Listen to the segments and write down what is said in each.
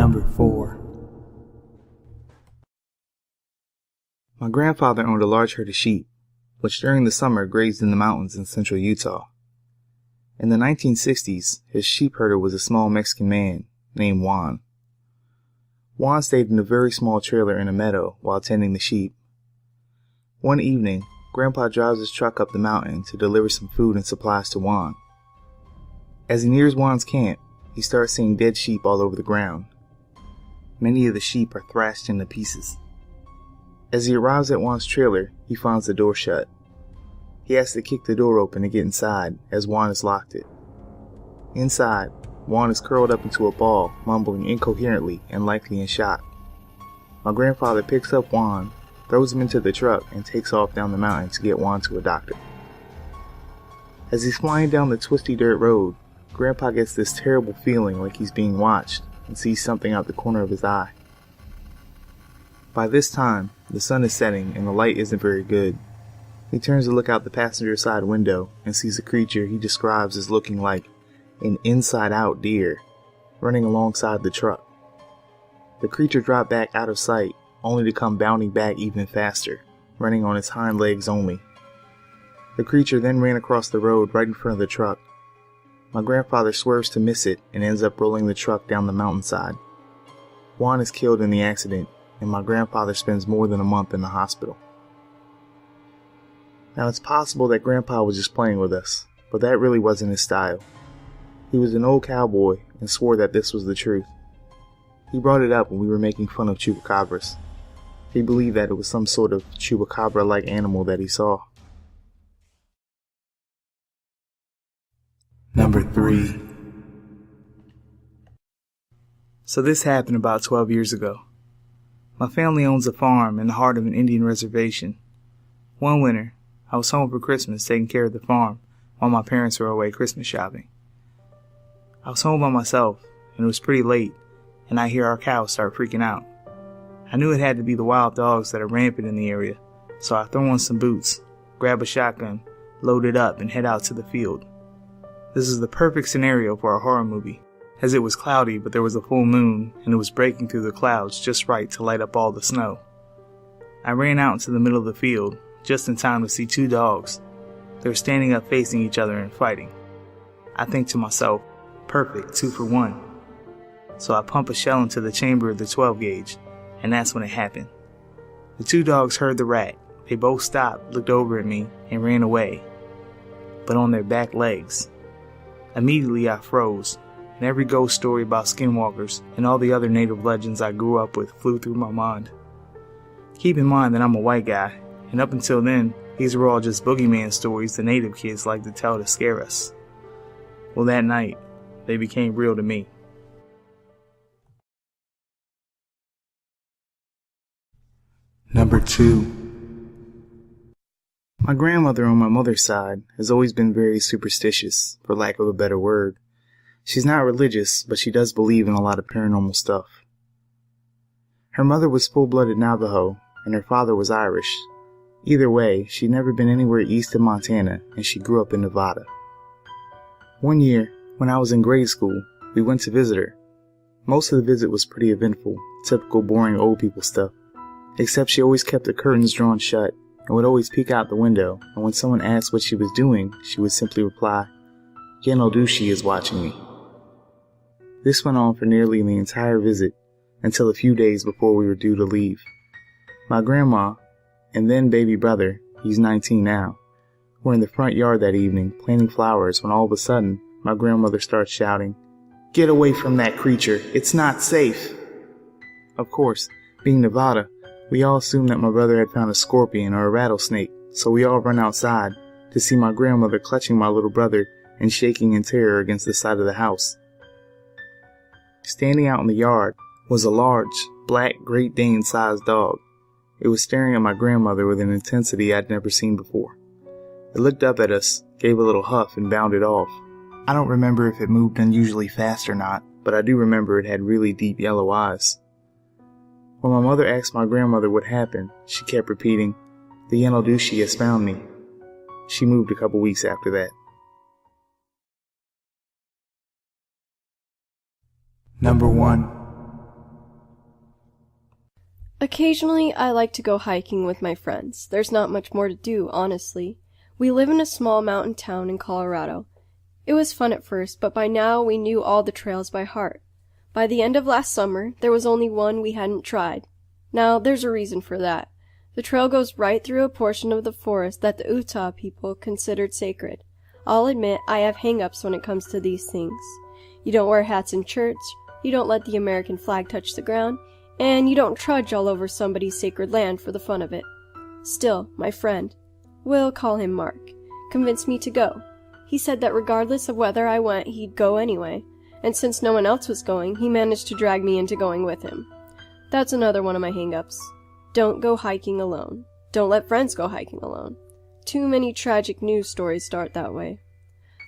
Number 4. My grandfather owned a large herd of sheep, which during the summer grazed in the mountains in central Utah. In the 1960s, his sheep herder was a small Mexican man named Juan. Juan stayed in a very small trailer in a meadow while tending the sheep. One evening, Grandpa drives his truck up the mountain to deliver some food and supplies to Juan. As he nears Juan's camp, he starts seeing dead sheep all over the ground. Many of the sheep are thrashed into pieces. As he arrives at Juan's trailer, he finds the door shut. He has to kick the door open to get inside, as Juan has locked it. Inside, Juan is curled up into a ball, mumbling incoherently and likely in shock. My grandfather picks up Juan, throws him into the truck, and takes off down the mountain to get Juan to a doctor. As he's flying down the twisty dirt road, Grandpa gets this terrible feeling like he's being watched and sees something out the corner of his eye. By this time, the sun is setting and the light isn't very good. He turns to look out the passenger side window and sees a creature he describes as looking like an inside-out deer running alongside the truck. The creature dropped back out of sight, only to come bounding back even faster, running on its hind legs only. The creature then ran across the road right in front of the truck. My grandfather swerves to miss it and ends up rolling the truck down the mountainside. Juan is killed in the accident, and my grandfather spends more than a month in the hospital. Now, it's possible that Grandpa was just playing with us, but that really wasn't his style. He was an old cowboy and swore that this was the truth. He brought it up when we were making fun of chupacabras. He believed that it was some sort of chupacabra-like animal that he saw. Number 3. So this happened about 12 years ago. My family owns a farm in the heart of an Indian reservation. One winter, I was home for Christmas taking care of the farm while my parents were away Christmas shopping. I was home by myself, and it was pretty late, and I hear our cows start freaking out. I knew it had to be the wild dogs that are rampant in the area, so I throw on some boots, grab a shotgun, load it up, and head out to the field. This is the perfect scenario for a horror movie, as it was cloudy but there was a full moon, and it was breaking through the clouds just right to light up all the snow. I ran out into the middle of the field, just in time to see 2 dogs. They were standing up facing each other and fighting. I think to myself, perfect, 2 for 1. So I pump a shell into the chamber of the 12 gauge, and that's when it happened. The 2 dogs heard the rat. They both stopped, looked over at me, and ran away, but on their back legs. Immediately I froze, and every ghost story about skinwalkers and all the other native legends I grew up with flew through my mind. Keep in mind that I'm a white guy, and up until then, these were all just boogeyman stories the native kids like to tell to scare us. Well, that night, they became real to me. Number 2. My grandmother on my mother's side has always been very superstitious, for lack of a better word. She's not religious, but she does believe in a lot of paranormal stuff. Her mother was full-blooded Navajo, and her father was Irish. Either way, she'd never been anywhere east of Montana, and she grew up in Nevada. One year, when I was in grade school, we went to visit her. Most of the visit was pretty eventful, typical boring old people stuff, except she always kept the curtains drawn shut and would always peek out the window, and when someone asked what she was doing, she would simply reply, "Yenodushi is watching me." This went on for nearly the entire visit, until a few days before we were due to leave. My grandma, and then baby brother, he's 19 now, were in the front yard that evening planting flowers when all of a sudden, my grandmother starts shouting, "Get away from that creature, it's not safe." Of course, being Nevada, we all assumed that my brother had found a scorpion or a rattlesnake, so we all run outside to see my grandmother clutching my little brother and shaking in terror against the side of the house. Standing out in the yard was a large, black Great Dane-sized dog. It was staring at my grandmother with an intensity I'd never seen before. It looked up at us, gave a little huff, and bounded off. I don't remember if it moved unusually fast or not, but I do remember it had really deep yellow eyes. When my mother asked my grandmother what happened, she kept repeating, "The Yenodushi has found me." She moved a couple weeks after that. Number 1. Occasionally, I like to go hiking with my friends. There's not much more to do, honestly. We live in a small mountain town in Colorado. It was fun at first, but by now we knew all the trails by heart. By the end of last summer, there was only one we hadn't tried. Now, there's a reason for that. The trail goes right through a portion of the forest that the Utah people considered sacred. I'll admit I have hang-ups when it comes to these things. You don't wear hats in church, you don't let the American flag touch the ground, and you don't trudge all over somebody's sacred land for the fun of it. Still, my friend, we'll call him Mark, convinced me to go. He said that regardless of whether I went, he'd go anyway, and since no one else was going, he managed to drag me into going with him. That's another one of my hang-ups. Don't go hiking alone. Don't let friends go hiking alone. Too many tragic news stories start that way.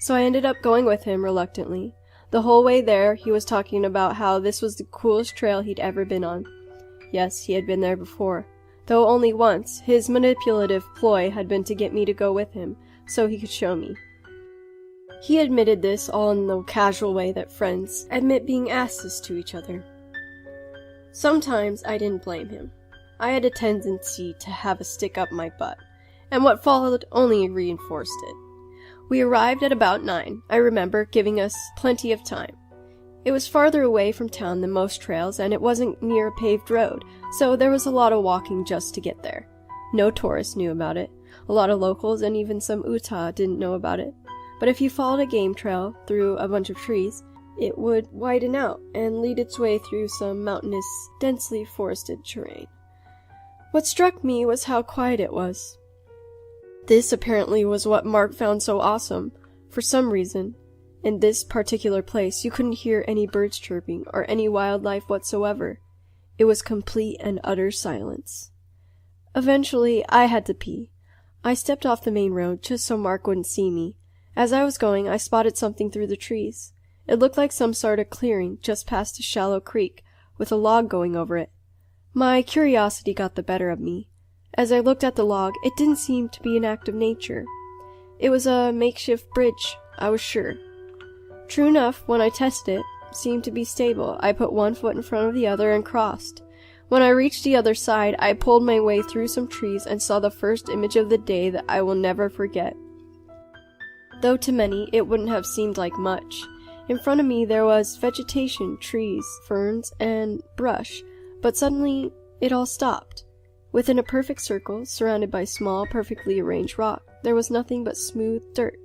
So I ended up going with him reluctantly. The whole way there, he was talking about how this was the coolest trail he'd ever been on. Yes, he had been there before. Though only once, his manipulative ploy had been to get me to go with him, so he could show me. He admitted this all in the casual way that friends admit being asses to each other. Sometimes I didn't blame him. I had a tendency to have a stick up my butt, and what followed only reinforced it. We arrived at about 9, I remember, giving us plenty of time. It was farther away from town than most trails, and it wasn't near a paved road, so there was a lot of walking just to get there. No tourists knew about it. A lot of locals and even some Utah didn't know about it. But if you followed a game trail through a bunch of trees, it would widen out and lead its way through some mountainous, densely forested terrain. What struck me was how quiet it was. This apparently was what Mark found so awesome. For some reason, in this particular place, you couldn't hear any birds chirping or any wildlife whatsoever. It was complete and utter silence. Eventually, I had to pee. I stepped off the main road just so Mark wouldn't see me. As I was going, I spotted something through the trees. It looked like some sort of clearing just past a shallow creek with a log going over it. My curiosity got the better of me. As I looked at the log, it didn't seem to be an act of nature. It was a makeshift bridge, I was sure. True enough, when I tested it, it seemed to be stable. I put one foot in front of the other and crossed. When I reached the other side, I pulled my way through some trees and saw the first image of the day that I will never forget. Though to many, it wouldn't have seemed like much. In front of me there was vegetation, trees, ferns, and brush, but suddenly it all stopped. Within a perfect circle, surrounded by small, perfectly arranged rock, there was nothing but smooth dirt.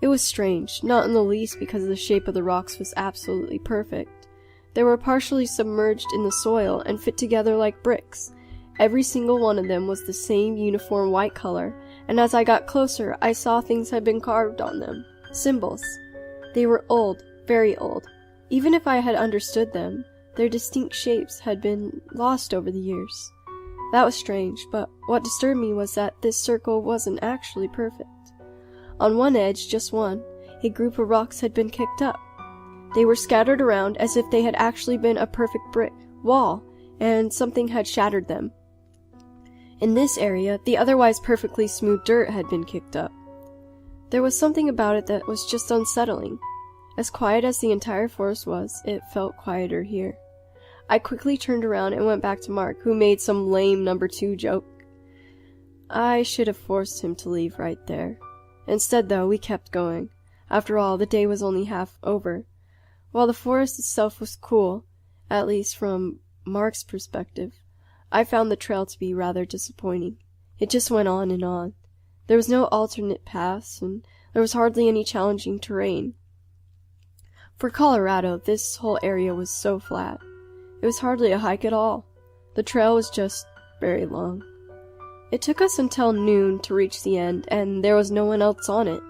It was strange, not in the least because the shape of the rocks was absolutely perfect. They were partially submerged in the soil and fit together like bricks. Every single one of them was the same uniform white color, and as I got closer, I saw things had been carved on them. Symbols. They were old, very old. Even if I had understood them, their distinct shapes had been lost over the years. That was strange, but what disturbed me was that this circle wasn't actually perfect. On one edge, just one, a group of rocks had been kicked up. They were scattered around as if they had actually been a perfect brick wall, and something had shattered them. In this area, the otherwise perfectly smooth dirt had been kicked up. There was something about it that was just unsettling. As quiet as the entire forest was, it felt quieter here. I quickly turned around and went back to Mark, who made some lame number 2 joke. I should have forced him to leave right there. Instead, though, we kept going. After all, the day was only half over. While the forest itself was cool, at least from Mark's perspective, I found the trail to be rather disappointing. It just went on and on. There was no alternate paths, and there was hardly any challenging terrain. For Colorado, this whole area was so flat. It was hardly a hike at all. The trail was just very long. It took us until noon to reach the end, and there was no one else on it.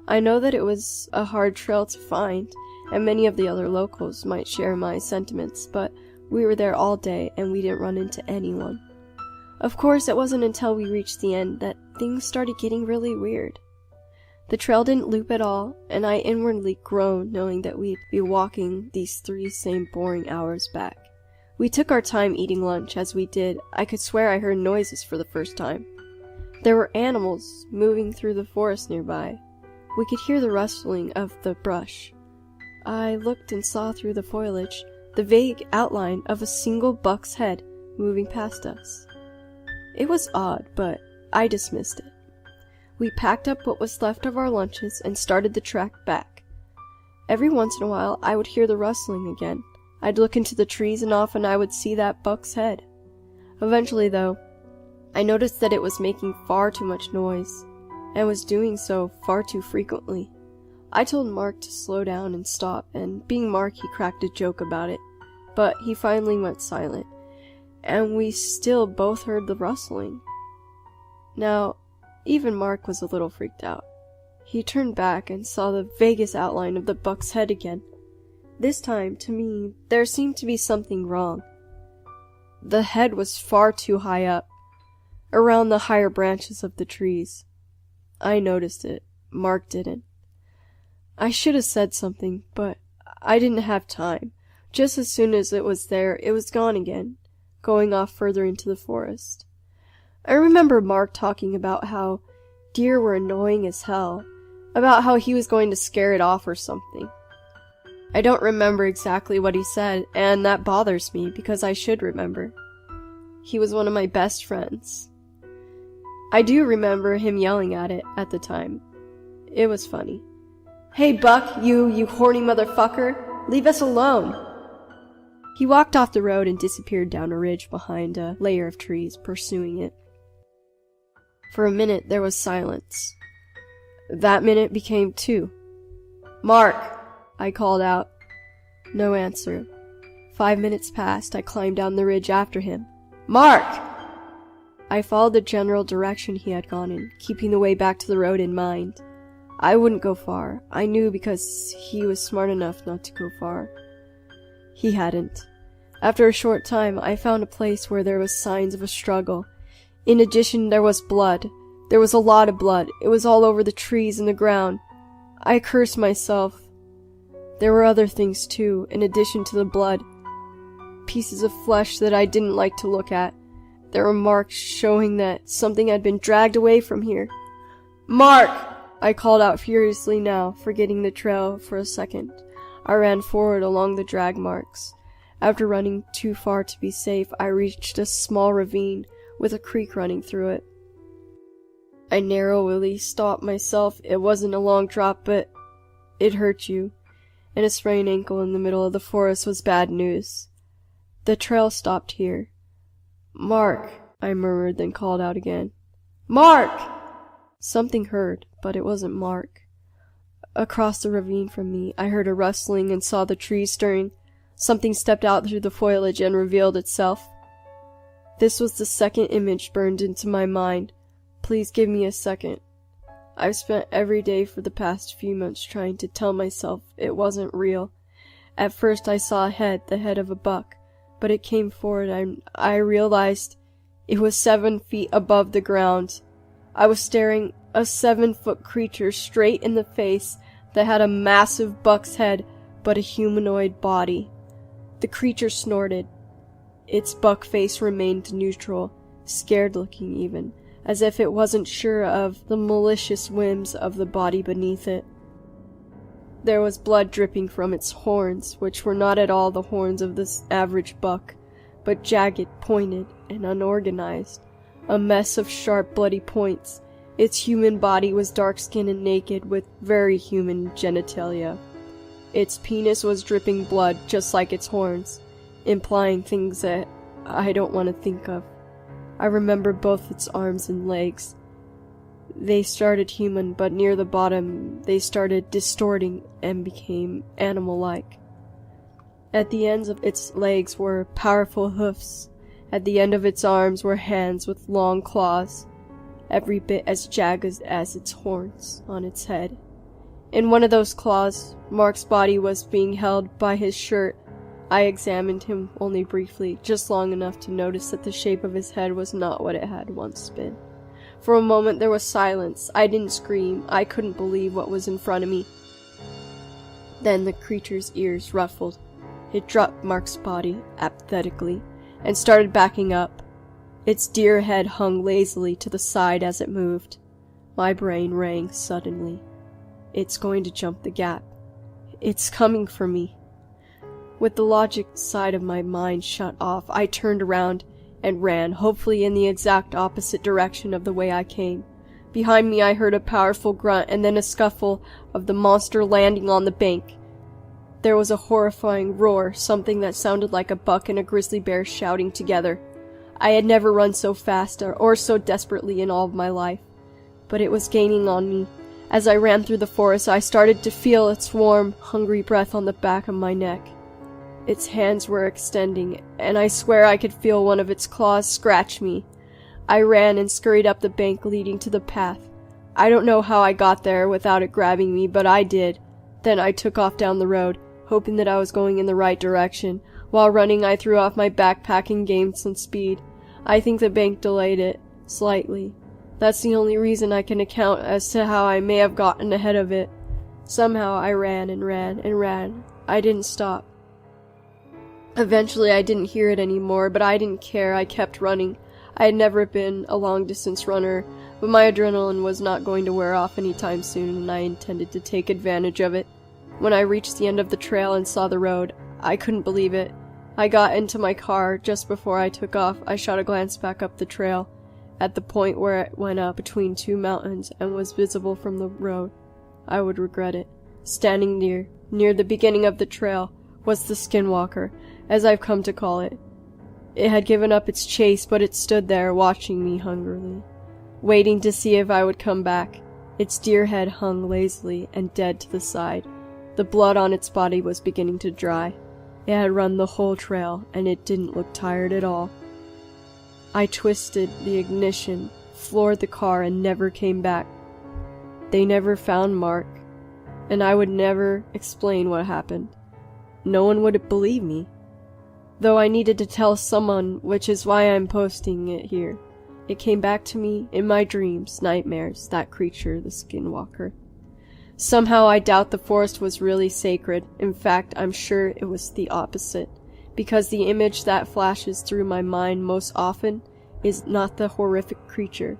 I know that it was a hard trail to find, and many of the other locals might share my sentiments, but we were there all day, and we didn't run into anyone. Of course, it wasn't until we reached the end that things started getting really weird. The trail didn't loop at all, and I inwardly groaned knowing that we'd be walking these 3 same boring hours back. We took our time eating lunch. As we did, I could swear I heard noises for the first time. There were animals moving through the forest nearby. We could hear the rustling of the brush. I looked and saw through the foliage the vague outline of a single buck's head, moving past us. It was odd, but I dismissed it. We packed up what was left of our lunches and started the trek back. Every once in a while, I would hear the rustling again. I'd look into the trees and often I would see that buck's head. Eventually, though, I noticed that it was making far too much noise, and was doing so far too frequently. I told Mark to slow down and stop, and being Mark, he cracked a joke about it, but he finally went silent, and we still both heard the rustling. Now, even Mark was a little freaked out. He turned back and saw the vaguest outline of the buck's head again. This time, to me, there seemed to be something wrong. The head was far too high up, around the higher branches of the trees. I noticed it. Mark didn't. I should have said something, but I didn't have time. Just as soon as it was there, it was gone again, going off further into the forest. I remember Mark talking about how deer were annoying as hell, about how he was going to scare it off or something. I don't remember exactly what he said, and that bothers me because I should remember. He was one of my best friends. I do remember him yelling at it at the time. It was funny. "Hey, Buck, you horny motherfucker! Leave us alone!" He walked off the road and disappeared down a ridge behind a layer of trees, pursuing it. For a minute, there was silence. That minute became 2. "Mark!" I called out. No answer. 5 minutes passed. I climbed down the ridge after him. "Mark!" I followed the general direction he had gone in, keeping the way back to the road in mind. I wouldn't go far. I knew because he was smart enough not to go far. He hadn't. After a short time, I found a place where there was signs of a struggle. In addition, there was blood. There was a lot of blood. It was all over the trees and the ground. I cursed myself. There were other things too, in addition to the blood. Pieces of flesh that I didn't like to look at. There were marks showing that something had been dragged away from here. "Mark!" I called out furiously now, forgetting the trail for a second. I ran forward along the drag marks. After running too far to be safe, I reached a small ravine with a creek running through it. I narrowly stopped myself. It wasn't a long drop, but it hurt you, and a sprained ankle in the middle of the forest was bad news. The trail stopped here. "Mark," I murmured, then called out again. "Mark!" Something heard, but it wasn't Mark. Across the ravine from me, I heard a rustling and saw the trees stirring. Something stepped out through the foliage and revealed itself. This was the second image burned into my mind. Please give me a second. I've spent every day for the past few months trying to tell myself it wasn't real. At first I saw a head, the head of a buck, but it came forward and I realized it was 7 feet above the ground. I was staring a 7-foot creature straight in the face that had a massive buck's head, but a humanoid body. The creature snorted. Its buck face remained neutral, scared-looking even, as if it wasn't sure of the malicious whims of the body beneath it. There was blood dripping from its horns, which were not at all the horns of this average buck, but jagged, pointed, and unorganized. A mess of sharp, bloody points. Its human body was dark-skinned and naked, with very human genitalia. Its penis was dripping blood, just like its horns, implying things that I don't want to think of. I remember both its arms and legs. They started human, but near the bottom they started distorting and became animal-like. At the ends of its legs were powerful hoofs. At the end of its arms were hands with long claws, every bit as jagged as its horns on its head. In one of those claws, Mark's body was being held by his shirt. I examined him only briefly, just long enough to notice that the shape of his head was not what it had once been. For a moment there was silence. I didn't scream. I couldn't believe what was in front of me. Then the creature's ears ruffled. It dropped Mark's body, apathetically, and started backing up. Its deer head hung lazily to the side as it moved. My brain rang suddenly. It's going to jump the gap. It's coming for me. With the logic side of my mind shut off, I turned around. and ran, hopefully in the exact opposite direction of the way I came. Behind me I heard a powerful grunt and then a scuffle of the monster landing on the bank. There was a horrifying roar, something that sounded like a buck and a grizzly bear shouting together. I had never run so fast or so desperately in all of my life, but it was gaining on me. As I ran through the forest, I started to feel its warm, hungry breath on the back of my neck. Its hands were extending, and I swear I could feel one of its claws scratch me. I ran and scurried up the bank leading to the path. I don't know how I got there without it grabbing me, but I did. Then I took off down the road, hoping that I was going in the right direction. While running, I threw off my backpack and gained some speed. I think the bank delayed it, slightly. That's the only reason I can account as to how I may have gotten ahead of it. Somehow I ran and ran and ran. I didn't stop. Eventually I didn't hear it anymore, but I didn't care. I kept running. I had never been a long-distance runner, but my adrenaline was not going to wear off anytime soon, and I intended to take advantage of it. When I reached the end of the trail and saw the road, I couldn't believe it. I got into my car. Just before I took off, I shot a glance back up the trail, at the point where it went up between two mountains and was visible from the road. I would regret it. Standing near the beginning of the trail, was the Skinwalker, as I've come to call it. It had given up its chase, but it stood there, watching me hungrily, waiting to see if I would come back. Its deer head hung lazily and dead to the side. The blood on its body was beginning to dry. It had run the whole trail, and it didn't look tired at all. I twisted the ignition, floored the car, and never came back. They never found Mark, and I would never explain what happened. No one would believe me, though I needed to tell someone, which is why I'm posting it here. It came back to me in my dreams, nightmares, that creature, the Skinwalker. Somehow I doubt the forest was really sacred. In fact, I'm sure it was the opposite, because the image that flashes through my mind most often is not the horrific creature.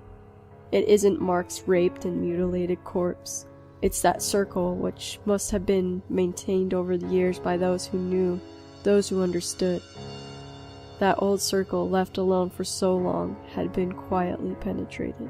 It isn't Mark's raped and mutilated corpse. It's that circle which must have been maintained over the years by those who knew, those who understood. That old circle, left alone for so long, had been quietly penetrated.